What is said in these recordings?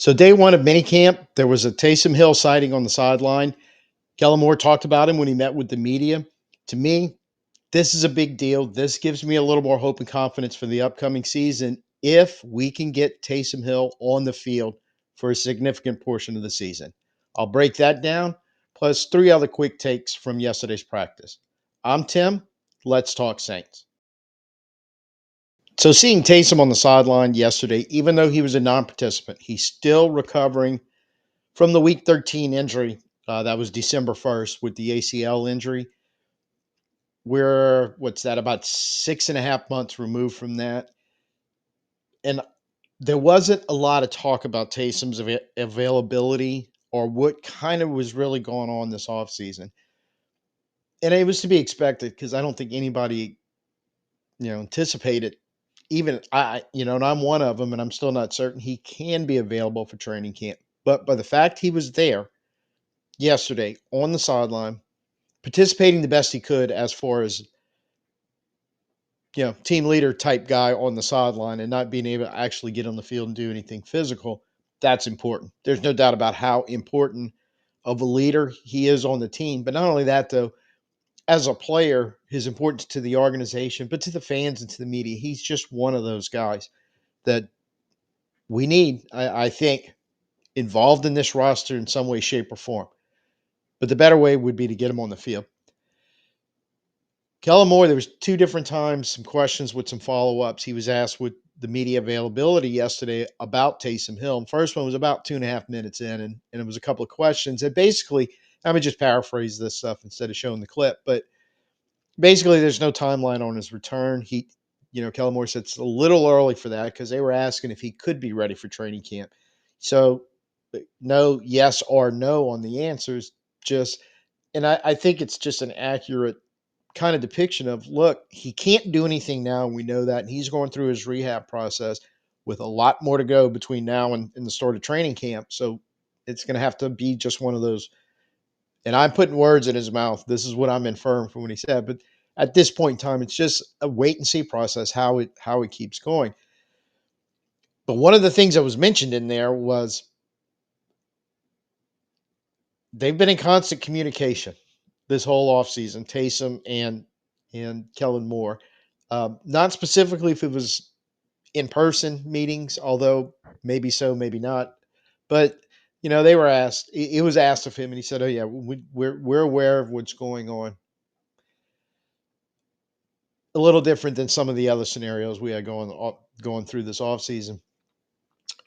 So day one of minicamp, there was a Taysom Hill sighting on the sideline. Kellen Moore talked about him when he met with the media. To me, this is a big deal. This gives me a little more hope and confidence for the upcoming season if we can get Taysom Hill on the field for a significant portion of the season. I'll break that down, plus three other quick takes from yesterday's practice. I'm Tim. Let's talk Saints. So seeing Taysom on the sideline yesterday, even though he was a non-participant, he's still recovering from the week 13 injury. That was December 1st with the ACL injury. We're, what's that, about 6.5 months removed from that. And there wasn't a lot of talk about Taysom's availability or what kind of was really going on this offseason. And it was to be expected because I don't think anybody, anticipated. Even and I'm one of them, and I'm still not certain he can be available for training camp. But by the fact he was there yesterday on the sideline, participating the best he could as far as team leader type guy on the sideline and not being able to actually get on the field and do anything physical, that's important. There's no doubt about how important of a leader he is on the team. But not only that, though, as a player, his importance to the organization, but to the fans and to the media, he's just one of those guys that we need, I think, involved in this roster in some way, shape, or form. But the better way would be to get him on the field. Kellen Moore, there was two different times, some questions with some follow-ups. He was asked with the media availability yesterday about Taysom Hill. The first one was about 2.5 minutes in, and it was a couple of questions. And basically, I'm going to just paraphrase this stuff instead of showing the clip. But basically, there's no timeline on his return. Kellen Moore said it's a little early for that because they were asking if he could be ready for training camp. So, no, yes or no on the answers. And I think it's just an accurate kind of depiction of, look, he can't do anything now. And we know that. And he's going through his rehab process with a lot more to go between now and the start of training camp. So it's going to have to be just one of those. And I'm putting words in his mouth. This is what I'm inferring from what he said. But at this point in time, it's just a wait and see process, how it keeps going. But one of the things that was mentioned in there was they've been in constant communication this whole offseason, Taysom and Kellen Moore. Not specifically if it was in person meetings, although maybe so, maybe not. But they were asked. It was asked of him, and he said, "Oh yeah, we're aware of what's going on." A little different than some of the other scenarios we had going through this offseason.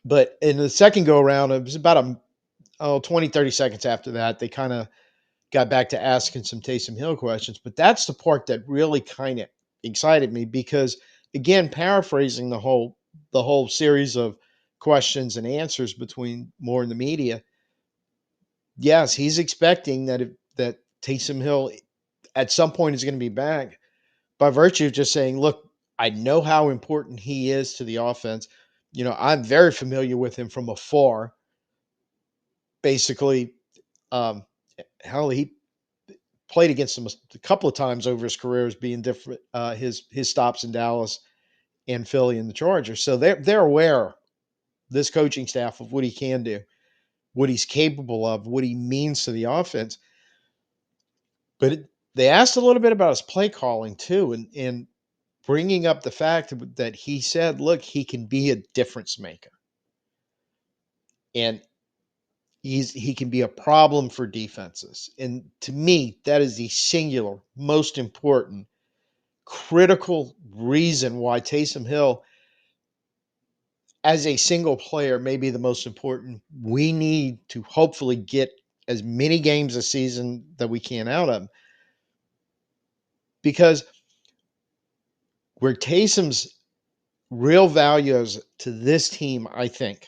But in the second go around, it was about 20, 30 seconds after that, they kind of got back to asking some Taysom Hill questions. But that's the part that really kind of excited me because, again, paraphrasing the whole series of questions and answers between Moore and the media, yes, he's expecting that Taysom Hill at some point is going to be back by virtue of just saying, "Look, I know how important he is to the offense. I'm very familiar with him from afar. Basically, um, hell, he played against him a couple of times over his career as being different. His stops in Dallas and Philly and the Chargers, so they're aware, this coaching staff, of what he can do, what he's capable of, what he means to the offense. But they asked a little bit about his play calling too, and bringing up the fact that he said, "Look, he can be a difference maker, and he can be a problem for defenses." And to me, that is the singular most important critical reason why Taysom Hill, as a single player, may be the most important. We need to hopefully get as many games a season that we can out of him, because where Taysom's real value is to this team, I think,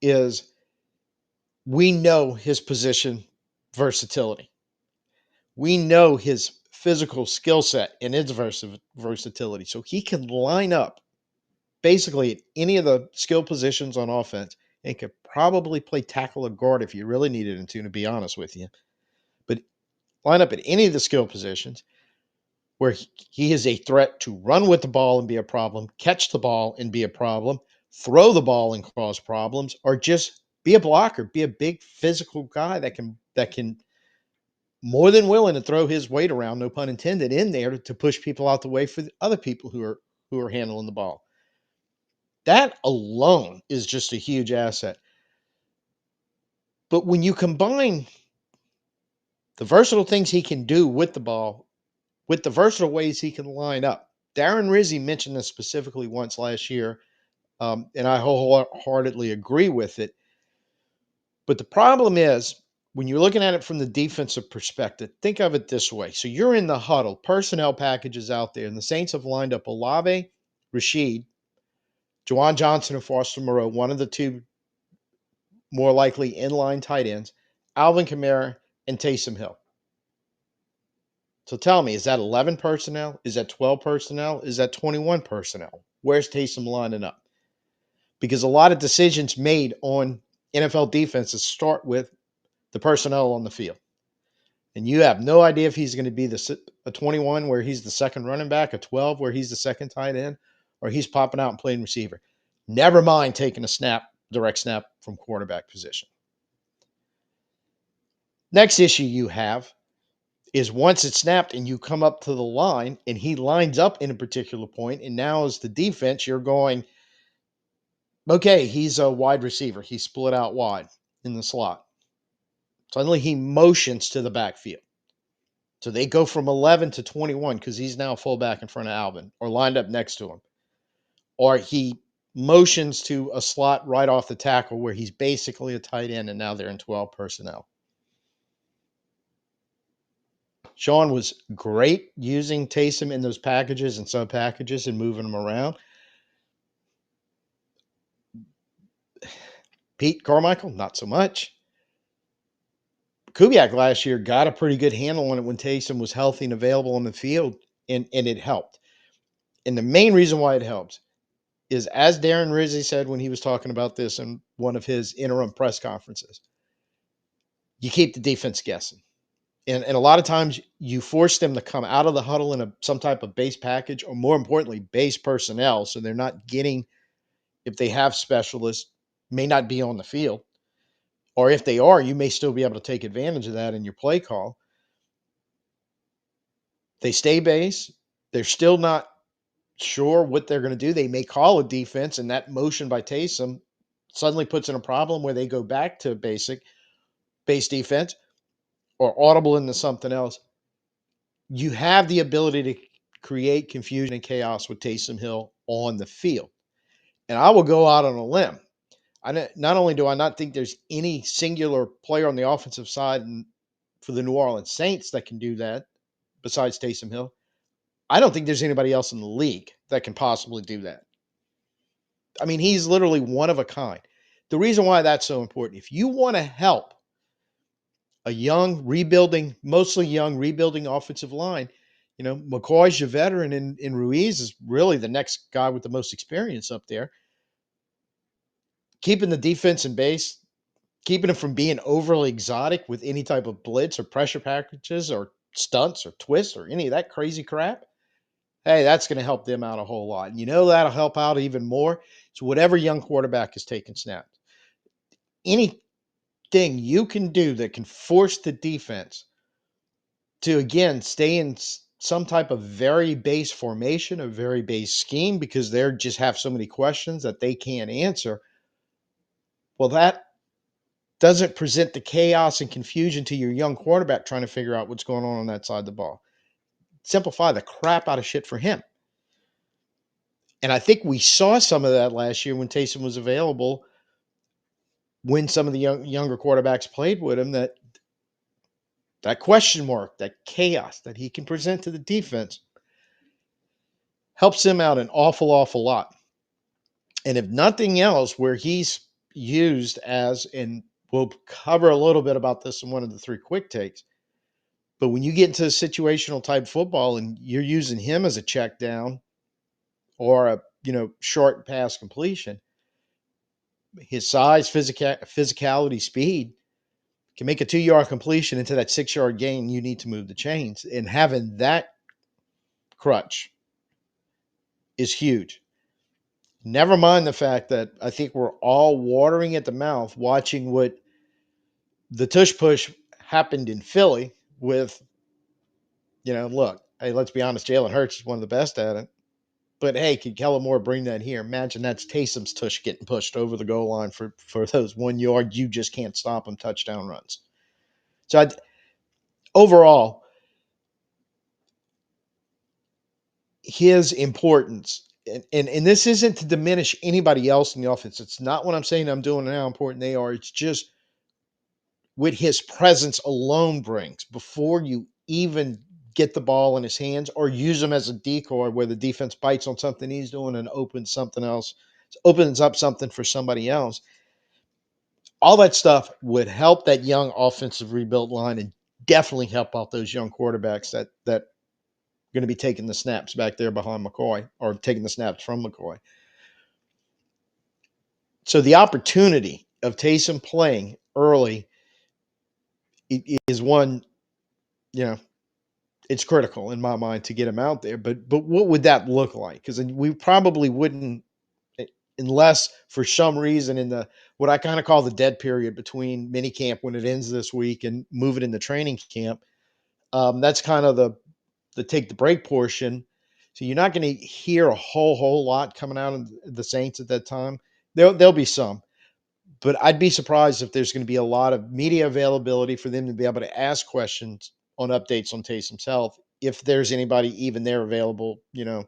is we know his position versatility. We know his physical skill set and its versatility. So he can line up basically at any of the skill positions on offense and could probably play tackle or guard if you really needed him to be honest with you. But line up at any of the skill positions where he is a threat to run with the ball and be a problem, catch the ball and be a problem, throw the ball and cause problems, or just be a blocker, be a big physical guy that can more than willing to throw his weight around, no pun intended, in there to push people out the way for the other people who are handling the ball. That alone is just a huge asset. But when you combine the versatile things he can do with the ball, with the versatile ways he can line up, Darren Rizzi mentioned this specifically once last year, and I wholeheartedly agree with it. But the problem is, when you're looking at it from the defensive perspective, think of it this way. So you're in the huddle, personnel packages out there, and the Saints have lined up Olave, Rashid, Juwan Johnson, and Foster Moreau, one of the two more likely inline tight ends, Alvin Kamara, and Taysom Hill. So tell me, is that 11 personnel? Is that 12 personnel? Is that 21 personnel? Where's Taysom lining up? Because a lot of decisions made on NFL defenses start with the personnel on the field. And you have no idea if he's going to be a 21 where he's the second running back, a 12 where he's the second tight end, or he's popping out and playing receiver. Never mind taking a direct snap from quarterback position. Next issue you have is once it's snapped and you come up to the line and he lines up in a particular point, and now as the defense, you're going, okay, he's a wide receiver. He's split out wide in the slot. Suddenly he motions to the backfield. So they go from 11 to 21 because he's now fullback in front of Alvin or lined up next to him. Or he motions to a slot right off the tackle where he's basically a tight end and now they're in 12 personnel. Sean was great using Taysom in those packages and sub packages and moving them around. Pete Carmichael, not so much. Kubiak last year got a pretty good handle on it when Taysom was healthy and available on the field, and it helped. And the main reason why it helps is, as Darren Rizzi said when he was talking about this in one of his interim press conferences, you keep the defense guessing. And a lot of times you force them to come out of the huddle in some type of base package, or more importantly, base personnel. So they're not getting, if they have specialists, may not be on the field. Or if they are, you may still be able to take advantage of that in your play call. They stay base. They're still not sure what they're going to do. They may call a defense, and that motion by Taysom suddenly puts in a problem where they go back to base defense or audible into something else. You have the ability to create confusion and chaos with Taysom Hill on the field. And I will go out on a limb. Not only do I not think there's any singular player on the offensive side for the New Orleans Saints that can do that besides Taysom Hill, I don't think there's anybody else in the league that can possibly do that. I mean, he's literally one of a kind. The reason why that's so important, if you want to help a mostly young rebuilding offensive line, McCoy's your veteran, and Ruiz is really the next guy with the most experience up there. Keeping the defense in base, keeping them from being overly exotic with any type of blitz or pressure packages or stunts or twists or any of that crazy crap. Hey, that's going to help them out a whole lot. And that'll help out even more. So whatever young quarterback is taking snaps, anything you can do that can force the defense to, again, stay in some type of very base formation, a very base scheme, because they just have so many questions that they can't answer. Well, that doesn't present the chaos and confusion to your young quarterback trying to figure out what's going on that side of the ball. Simplify the crap out of shit for him. And I think we saw some of that last year when Taysom was available, when some of the younger quarterbacks played with him, that question mark, that chaos that he can present to the defense helps him out an awful lot. And if nothing else, where he's used as, and we'll cover a little bit about this in one of the 3 quick takes, but when you get into situational type football and you're using him as a check down or a short pass completion, his size, physicality, speed can make a 2-yard completion into that 6-yard gain. You need to move the chains, and having that crutch is huge. Never mind the fact that I think we're all watering at the mouth watching what the tush push happened in Philly with, look, hey, let's be honest, Jalen Hurts is one of the best at it. But hey, could Kellen Moore bring that here? Imagine that's Taysom's tush getting pushed over the goal line for those 1 yard, you just can't stop them touchdown runs. So overall, his importance, and this isn't to diminish anybody else in the offense. It's not what I'm saying I'm doing and how important they are. It's just what his presence alone brings before you even get the ball in his hands or use him as a decoy where the defense bites on something he's doing and opens something else, opens up something for somebody else. All that stuff would help that young offensive rebuild line and definitely help out those young quarterbacks that going to be taking the snaps back there behind McCoy or taking the snaps from McCoy. So the opportunity of Taysom playing early is one, you know, it's critical in my mind to get him out there. But what would that look like? Because we probably wouldn't, unless for some reason in the what I kind of call the dead period between minicamp when it ends this week and move it into training camp. That's kind of the take the break portion. So you're not going to hear a whole lot coming out of the Saints at that time. There'll be some, but I'd be surprised if there's going to be a lot of media availability for them to be able to ask questions on updates on Taysom's health. If there's anybody even there available,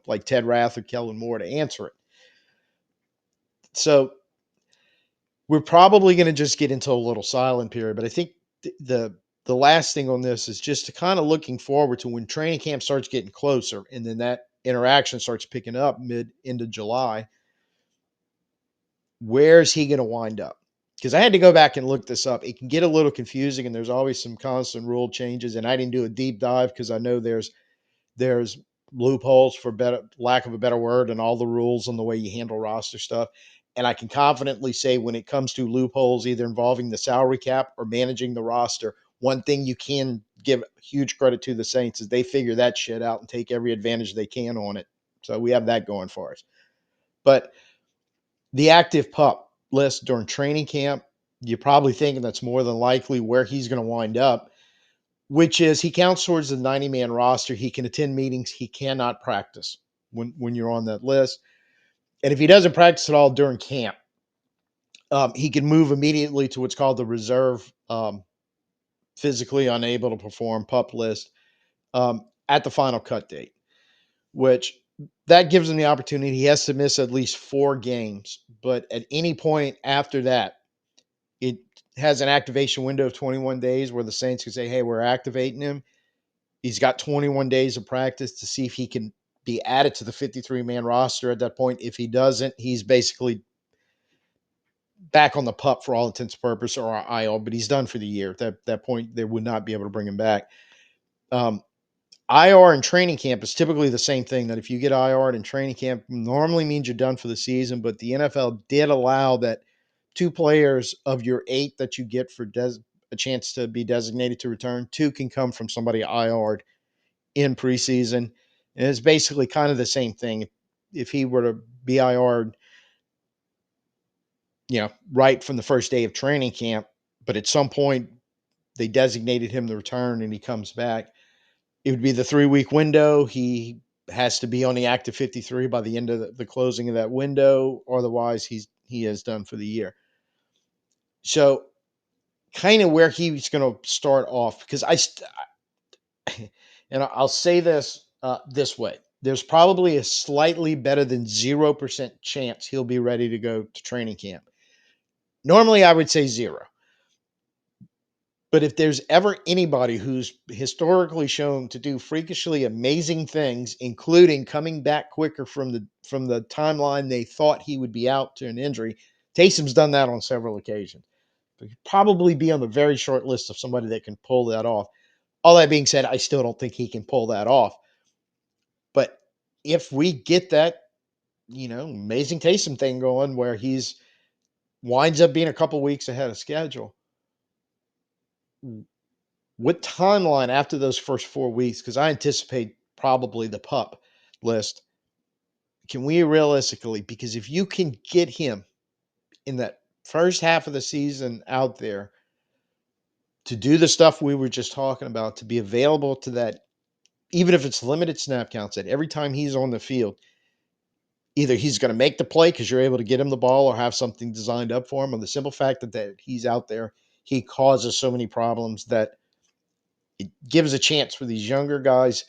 like Ted Rath or Kellen Moore to answer it. So we're probably going to just get into a little silent period. But I think the last thing on this is just to kind of looking forward to when training camp starts getting closer, and then that interaction starts picking up mid into July. Where's he going to wind up? Because I had to go back and look this up. It can get a little confusing, and there's always some constant rule changes. And I didn't do a deep dive because I know there's loopholes, for better lack of a better word, and all the rules on the way you handle roster stuff. And I can confidently say when it comes to loopholes, either involving the salary cap or managing the roster, one thing you can give huge credit to the Saints is they figure that shit out and take every advantage they can on it. So we have that going for us. But the active pup list during training camp, you're probably thinking that's more than likely where he's going to wind up, which is he counts towards the 90-man roster. He can attend meetings. He cannot practice when you're on that list. And if he doesn't practice at all during camp, he can move immediately to what's called the reserve, physically unable to perform pup list at the final cut date, which that gives him the opportunity. He has to miss at least 4 games, but at any point after that, it has an activation window of 21 days where the Saints can say, hey, we're activating him. He's got 21 days of practice to see if he can be added to the 53-man roster at that point. If he doesn't, he's basically back on the pup for all intents and purposes, or IL, but he's done for the year. At that point, they would not be able to bring him back. Um, IR in training camp is typically the same thing, that if you get IR'd in training camp, normally means you're done for the season, but the NFL did allow that 2 players of your 8 that you get for a chance to be designated to return, 2 can come from somebody IR'd in preseason. And it's basically kind of the same thing. If he were to be IR'd, right from the first day of training camp, but at some point they designated him to return and he comes back, it would be the 3-week window. He has to be on the active 53 by the end of the closing of that window. Otherwise, he is done for the year. So kind of where he's going to start off, because and I'll say this this way. There's probably a slightly better than 0% chance he'll be ready to go to training camp. Normally, I would say 0. But if there's ever anybody who's historically shown to do freakishly amazing things, including coming back quicker from the timeline they thought he would be out to an injury, Taysom's done that on several occasions. So he'd probably be on the very short list of somebody that can pull that off. All that being said, I still don't think he can pull that off. But if we get that, amazing Taysom thing going where he's winds up being a couple weeks ahead of schedule, what timeline after those first 4 weeks? Because I anticipate probably the pup list. can we realistically, because if you can get him in that first half of the season out there to do the stuff we were just talking about, to be available to that, even if it's limited snap counts, that every time he's on the field, either he's going to make the play because you're able to get him the ball or have something designed up for him, or the simple fact that he's out there, he causes so many problems that it gives a chance for these younger guys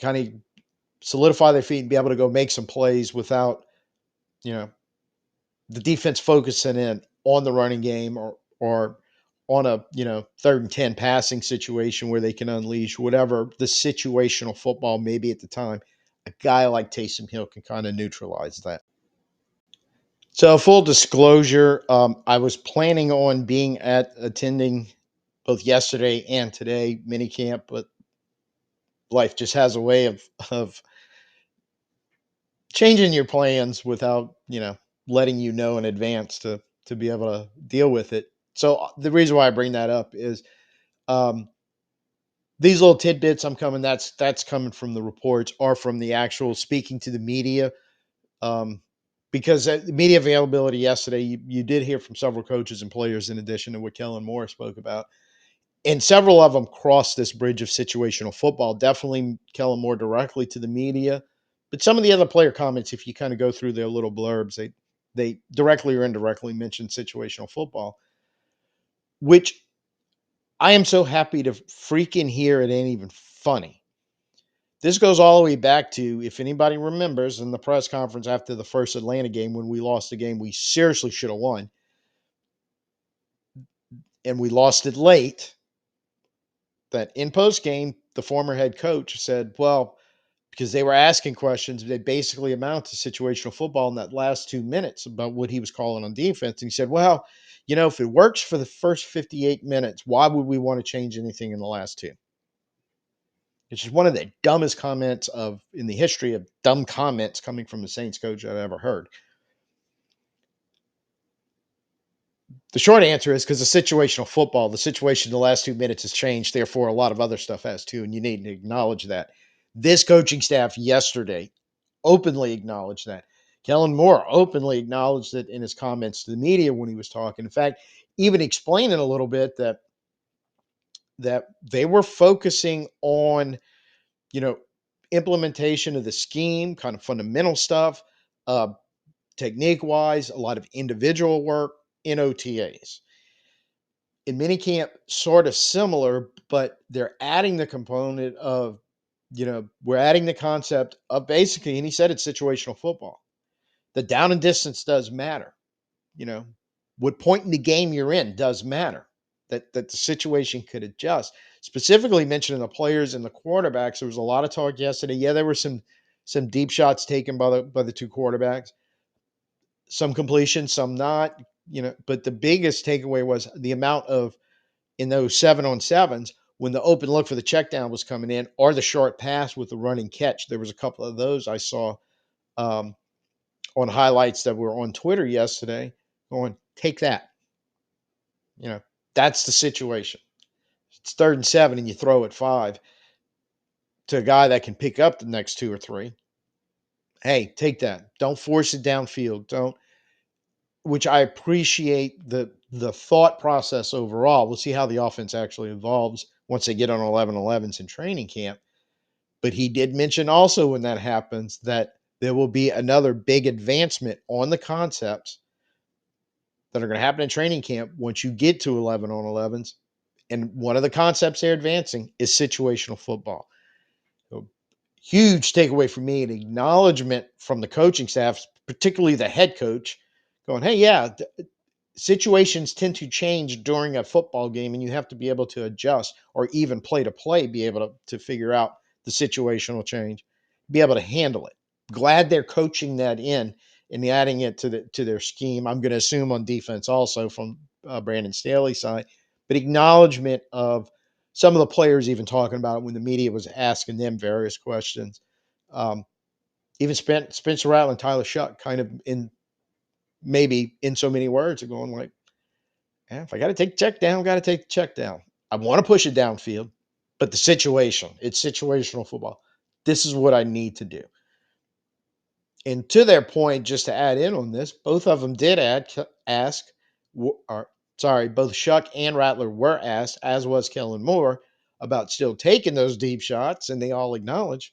kind of solidify their feet and be able to go make some plays without, you know, the defense focusing in on the running game or on a, 3rd and 10 passing situation where they can unleash whatever the situational football maybe at the time. A guy like Taysom Hill can kind of neutralize that. So, full disclosure, I was planning on being attending both yesterday and today minicamp, but life just has a way of changing your plans without letting you know in advance to be able to deal with it. So the reason why I bring that up is um, these little tidbits I'm coming. That's coming from the reports or from the actual speaking to the media. Um, because the media availability yesterday, you did hear from several coaches and players in addition to what Kellen Moore spoke about. And several of them crossed this bridge of situational football. Definitely Kellen Moore directly to the media. But some of the other player comments, if you kind of go through their little blurbs, they directly or indirectly mention situational football, which I am so happy to freaking hear it ain't even funny. This goes all the way back to, if anybody remembers, in the press conference after the first Atlanta game when we lost the game we seriously should have won, and we lost it late, that in post game, the former head coach said, well, because they were asking questions, they basically amount to situational football in that last 2 minutes about what he was calling on defense. And he said, well, if it works for the first 58 minutes, why would we want to change anything in the last two? Which is one of the dumbest comments in the history of dumb comments coming from the Saints coach I've ever heard. The short answer is because the situational football, the situation in the last 2 minutes has changed. Therefore, a lot of other stuff has too, and you need to acknowledge that. This coaching staff yesterday openly acknowledged that. Kellen Moore openly acknowledged it in his comments to the media when he was talking. In fact, even explaining a little bit that they were focusing on, you know, implementation of the scheme, kind of fundamental stuff, uh, technique wise, a lot of individual work in OTAs. In minicamp, sort of similar, but they're adding the component of, we're adding the concept of basically, and he said it's situational football. The down and distance does matter. You know, what point in the game you're in does matter. That the situation could adjust. Specifically mentioning the players and the quarterbacks. There was a lot of talk yesterday. Yeah, there were some deep shots taken by the two quarterbacks. Some completion, some not. But the biggest takeaway was the amount of, in those 7-on-7s, when the open look for the check down was coming in, or the short pass with the running catch. There was a couple of those I saw um, on highlights that were on Twitter yesterday, going, take that. That's the situation. It's 3rd and 7 and you throw it 5 to a guy that can pick up the next 2 or 3. Hey, take that. Don't force it downfield. Don't, which I appreciate the thought process overall. We'll see how the offense actually evolves once they get on 11-11s in training camp. But he did mention also when that happens that there will be another big advancement on the concepts that are going to happen in training camp once you get to 11-on-11s. And one of the concepts they're advancing is situational football. So, huge takeaway for me, an acknowledgement from the coaching staff, particularly the head coach, going, hey, yeah, situations tend to change during a football game, and you have to be able to adjust, or even play to play, be able to figure out the situational change, be able to handle it. Glad they're coaching that in and adding it to their scheme. I'm going to assume on defense also from Brandon Staley's side, but acknowledgement of some of the players even talking about it when the media was asking them various questions. Um, even Spencer Rattler and Tyler Shough kind of maybe in so many words are going like, if I got to take the check down, got to take the check down. I want to push it downfield, but it's situational football. This is what I need to do. And to their point, just to add in on this, both of them did ask, or sorry, both Shuck and Rattler were asked, as was Kellen Moore, about still taking those deep shots, and they all acknowledge,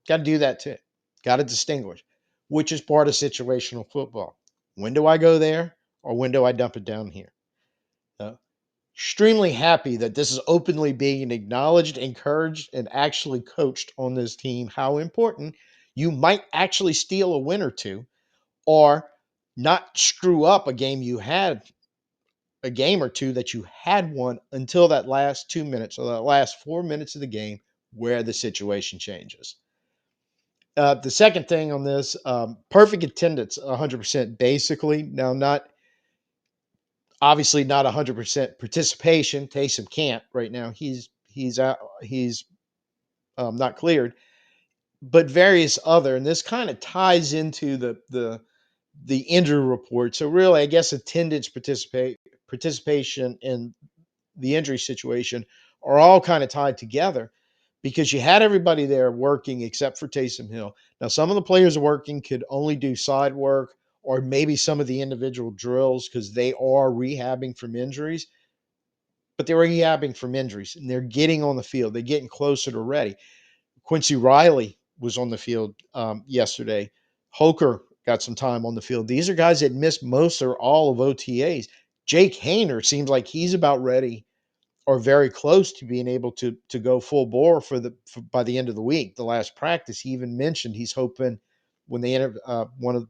got to do that too. Got to distinguish, which is part of situational football. When do I go there, or when do I dump it down here? Uh, Extremely happy that this is openly being acknowledged, encouraged, and actually coached on this team. How important you might actually steal a win or two, or not screw up a game or two that you had won until that last 2 minutes or that last 4 minutes of the game where the situation changes. The second thing on this, perfect attendance, 100% basically. Now, not obviously not 100% participation. Taysom can't right now. He's out. He's not cleared, but various other, and this kind of ties into the injury report. So really, I guess attendance, participation, and the injury situation are all kind of tied together because you had everybody there working except for Taysom Hill. Now, some of the players working could only do side work or maybe some of the individual drills because they are rehabbing from injuries, but they're rehabbing from injuries and they're getting on the field. They're getting closer to ready. Quincy Riley was on the field yesterday. Hoker got some time on the field. These are guys that missed most or all of OTAs. Jake Hayner seems like he's about ready or very close to being able to go full bore by the end of the week. The last practice, he even mentioned he's hoping when they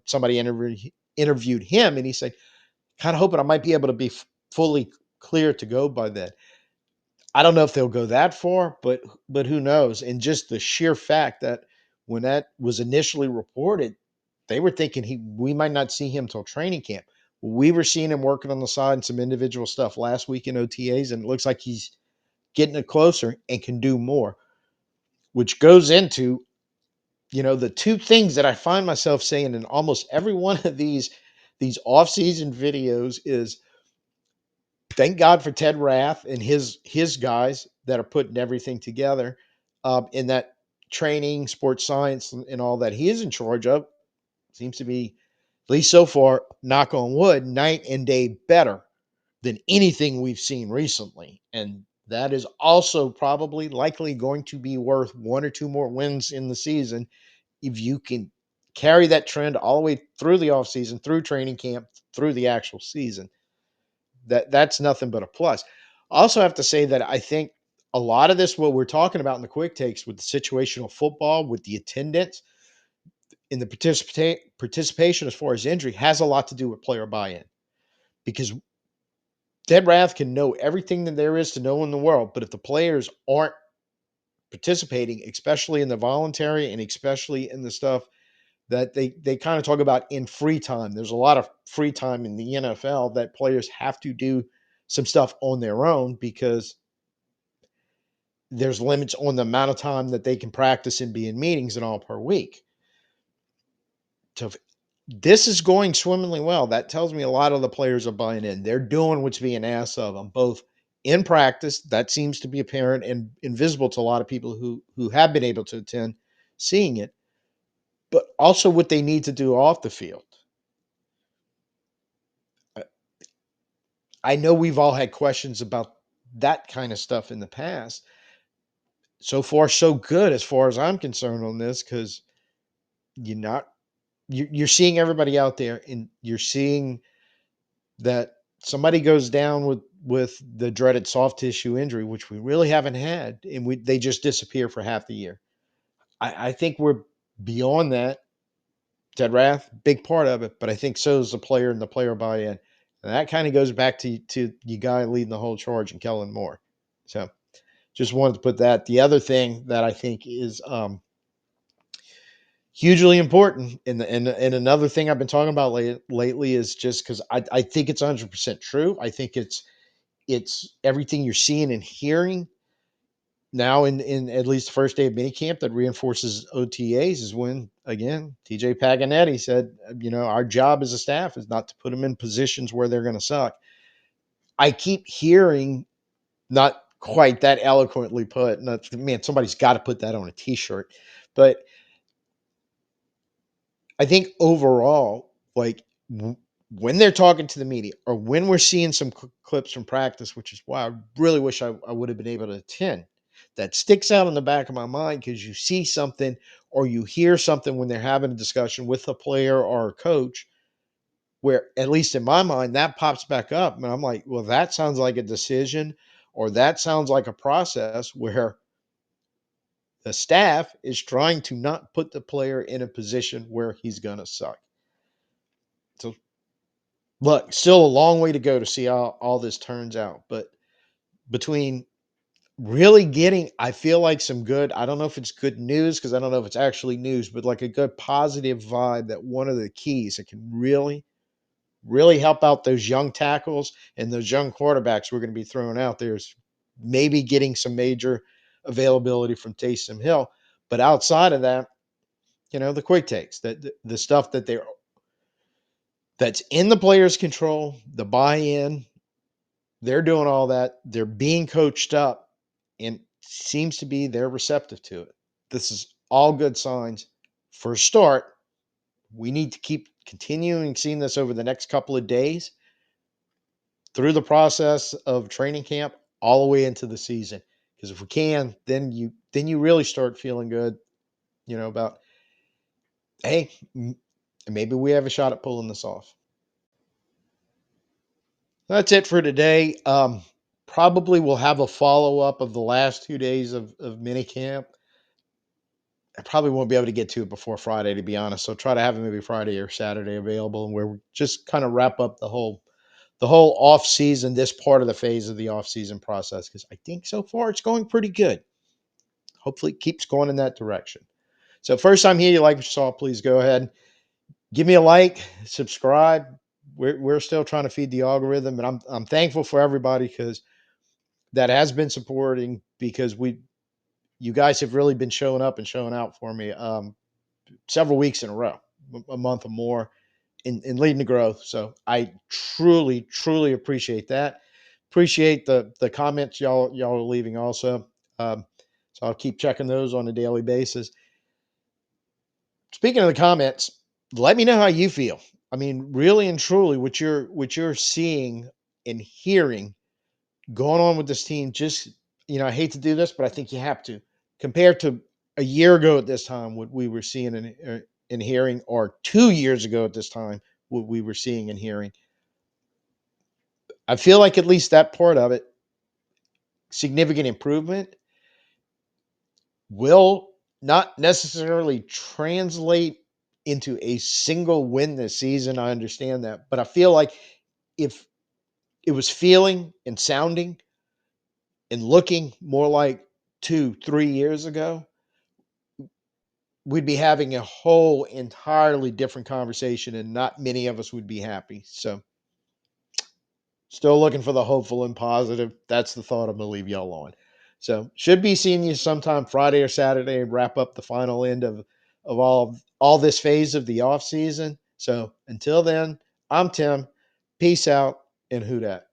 somebody interviewed him, and he said, kind of hoping I might be able to be fully clear to go by then. I don't know if they'll go that far, but who knows? And just the sheer fact that when that was initially reported, they were thinking we might not see him till training camp. We were seeing him working on the side and some individual stuff last week in OTAs, and it looks like he's getting it closer and can do more, which goes into, the two things that I find myself saying in almost every one of these off-season videos is thank God for Ted Rath and his guys that are putting everything together in that training, sports science, and all that he is in charge of. Seems to be, at least so far, knock on wood, night and day better than anything we've seen recently. And that is also probably likely going to be worth one or two more wins in the season if you can carry that trend all the way through the offseason, through training camp, through the actual season. That's nothing but a plus. I also have to say that I think a lot of this, what we're talking about in the quick takes with the situational football, with the attendance, in the participation as far as injury, has a lot to do with player buy-in. Because Ted Rath can know everything that there is to know in the world, but if the players aren't participating, especially in the voluntary and especially in the stuff that they kind of talk about in free time, there's a lot of free time in the NFL that players have to do some stuff on their own because there's limits on the amount of time that they can practice and be in meetings and all per week. So if this is going swimmingly well, that tells me a lot of the players are buying in. They're doing what's being asked of them, both in practice. That seems to be apparent and invisible to a lot of people who have been able to attend, seeing it, but also what they need to do off the field. I know we've all had questions about that kind of stuff in the past. So far, so good as far as I'm concerned on this, because you're not you're seeing everybody out there, and you're seeing that somebody goes down with the dreaded soft tissue injury, which we really haven't had, and they just disappear for half the year. I think we're beyond that. Ted Rath, big part of it, but I think so is the player and the player buy-in. And that kind of goes back to you guy leading the whole charge and Kellen Moore. So just wanted to put that. The other thing that I think is hugely important, and another thing I've been talking about lately is just because I think it's 100% true. I think it's everything you're seeing and hearing now in at least the first day of minicamp that reinforces OTAs is when, again, TJ Paganetti said, our job as a staff is not to put them in positions where they're going to suck. I keep hearing, not quite that eloquently put, man, somebody's got to put that on a t-shirt, but I think overall, like when they're talking to the media or when we're seeing some clips from practice, which is why I really wish I would have been able to attend, that sticks out in the back of my mind because you see something or you hear something when they're having a discussion with a player or a coach where, at least in my mind, that pops back up. And I'm like, well, that sounds like a decision or that sounds like a process where the staff is trying to not put the player in a position where he's going to suck. So, look, still a long way to go to see how all this turns out. But between really getting, I feel like some good, I don't know if it's good news because I don't know if it's actually news, but like a good positive vibe that one of the keys that can really help out those young tackles and those young quarterbacks we're going to be throwing out there is maybe getting some major availability from Taysom Hill. But outside of that, the quick takes, the stuff that's in the player's control, the buy-in, they're doing all that. They're being coached up and seems to be they're receptive to it. This is all good signs. For a start, we need to keep continuing seeing this over the next couple of days through the process of training camp all the way into the season. Because if we can, then you really start feeling good, about hey, maybe we have a shot at pulling this off. That's it for today. Probably we'll have a follow up of the last 2 days of mini camp. I probably won't be able to get to it before Friday, to be honest. So try to have it maybe Friday or Saturday available, and where we just kind of wrap up the whole off season, this part of the phase of the off season process. Because I think so far it's going pretty good. Hopefully, it keeps going in that direction. So first time here, you like what you saw, please go ahead, give me a like, subscribe. We're still trying to feed the algorithm, and I'm thankful for everybody because that has been supporting because you guys have really been showing up and showing out for me several weeks in a row, a month or more in leading the growth. So I truly appreciate that. Appreciate the comments y'all are leaving also. So I'll keep checking those on a daily basis. Speaking of the comments, let me know how you feel. I mean, really and truly, what you're seeing and hearing going on with this team, just, I hate to do this, but I think you have to. Compared to a year ago at this time, what we were seeing and hearing, or 2 years ago at this time, what we were seeing and hearing. I feel like at least that part of it, significant improvement, will not necessarily translate into a single win this season. I understand that. But I feel like if it was feeling and sounding and looking more like 2, 3 years ago, we'd be having a whole entirely different conversation and not many of us would be happy. So still looking for the hopeful and positive. That's the thought I'm going to leave y'all on. So should be seeing you sometime Friday or Saturday and wrap up the final end of all this phase of the off season. So until then, I'm Tim. Peace out and who dat.